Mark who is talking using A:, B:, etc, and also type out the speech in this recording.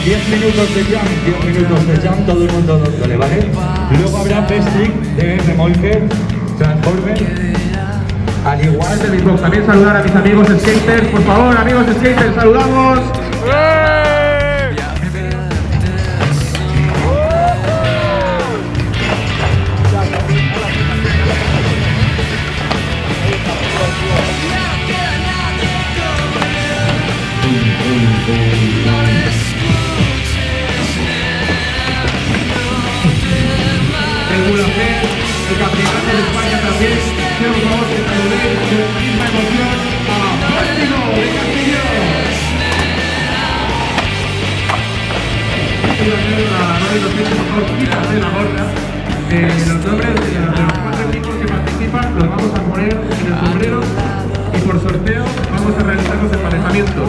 A: 10 minutos de jam, 10 minutos de jam, todo el mundo dándole, ¿vale? Luego habrá best trick de remolque, transformer.
B: Al igual de beatbox, también saludar a mis amigos skaters, por favor, amigos skaters, saludamos. El campeonato de España también, quiero por favor que saludéis con la misma emoción a Vértigo de Castillo. Quiero hacer la radio docente, por favor, quítate la gorra. Los nombres de los 4 equipos que participan los vamos a poner en el sombrero y por sorteo vamos a realizar los emparejamientos.